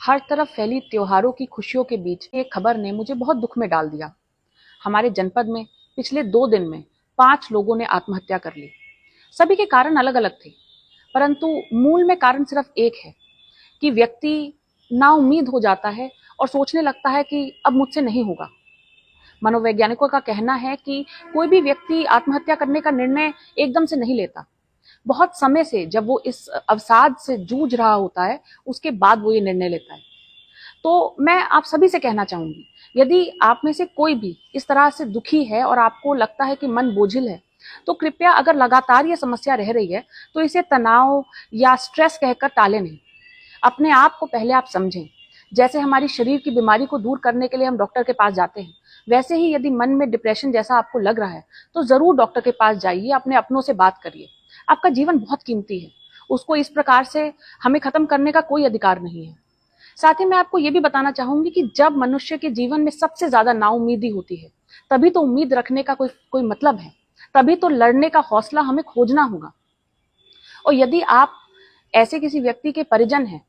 हर तरफ फैली त्योहारों की खुशियों के बीच एक खबर ने मुझे बहुत दुख में डाल दिया। हमारे जनपद में पिछले 2 दिन में 5 लोगों ने आत्महत्या कर ली। सभी के कारण अलग अलग थे, परंतु मूल में कारण सिर्फ एक है कि व्यक्ति नाउम्मीद हो जाता है और सोचने लगता है कि अब मुझसे नहीं होगा। मनोवैज्ञानिकों का कहना है कि कोई भी व्यक्ति आत्महत्या करने का निर्णय एकदम से नहीं लेता। बहुत समय से जब वो इस अवसाद से जूझ रहा होता है, उसके बाद वो ये निर्णय लेता है। तो मैं आप सभी से कहना चाहूंगी, यदि आप में से कोई भी इस तरह से दुखी है और आपको लगता है कि मन बोझिल है, तो कृपया अगर लगातार ये समस्या रह रही है तो इसे तनाव या स्ट्रेस कहकर टालें नहीं। अपने आप को पहले आप समझें। जैसे हमारी शरीर की बीमारी को दूर करने के लिए हम डॉक्टर के पास जाते हैं, वैसे ही यदि मन में डिप्रेशन जैसा आपको लग रहा है तो जरूर डॉक्टर के पास जाइए, अपने अपनों से बात करिए। आपका जीवन बहुत कीमती है, उसको इस प्रकार से हमें खत्म करने का कोई अधिकार नहीं है। साथ ही मैं आपको ये भी बताना चाहूंगी कि जब मनुष्य के जीवन में सबसे ज्यादा नाउम्मीदी होती है, तभी तो उम्मीद रखने का कोई मतलब है, तभी तो लड़ने का हौसला हमें खोजना होगा। और यदि आप ऐसे किसी व्यक्ति के परिजन हैं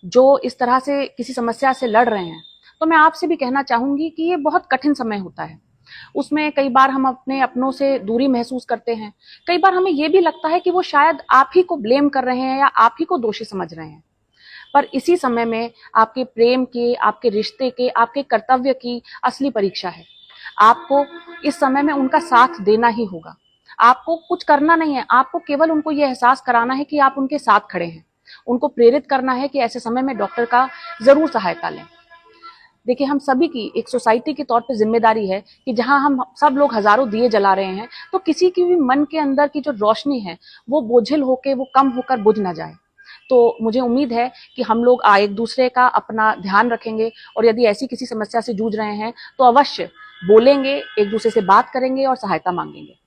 जो इस तरह से किसी समस्या से लड़ रहे हैं, तो मैं आपसे भी कहना चाहूंगी कि ये बहुत कठिन समय होता है। उसमें कई बार हम अपने अपनों से दूरी महसूस करते हैं। कई बार हमें ये भी लगता है कि वो शायद आप ही को ब्लेम कर रहे हैं या आप ही को दोषी समझ रहे हैं। पर इसी समय में आपके प्रेम के, आपके रिश्ते के, आपके कर्तव्य की असली परीक्षा है। आपको इस समय में उनका साथ देना ही होगा। आपको कुछ करना नहीं है, आपको केवल उनको ये एहसास कराना है कि आप उनके साथ खड़े हैं। उनको प्रेरित करना है कि ऐसे समय में डॉक्टर का जरूर सहायता लें। देखिए, हम सभी की एक सोसाइटी के तौर पे जिम्मेदारी है कि जहां हम सब लोग हजारों दिए जला रहे हैं, तो किसी की भी मन के अंदर की जो रोशनी है वो बोझिल होके, वो कम होकर बुझ ना जाए। तो मुझे उम्मीद है कि हम लोग एक दूसरे का अपना ध्यान रखेंगे, और यदि ऐसी किसी समस्या से जूझ रहे हैं तो अवश्य बोलेंगे, एक दूसरे से बात करेंगे और सहायता मांगेंगे।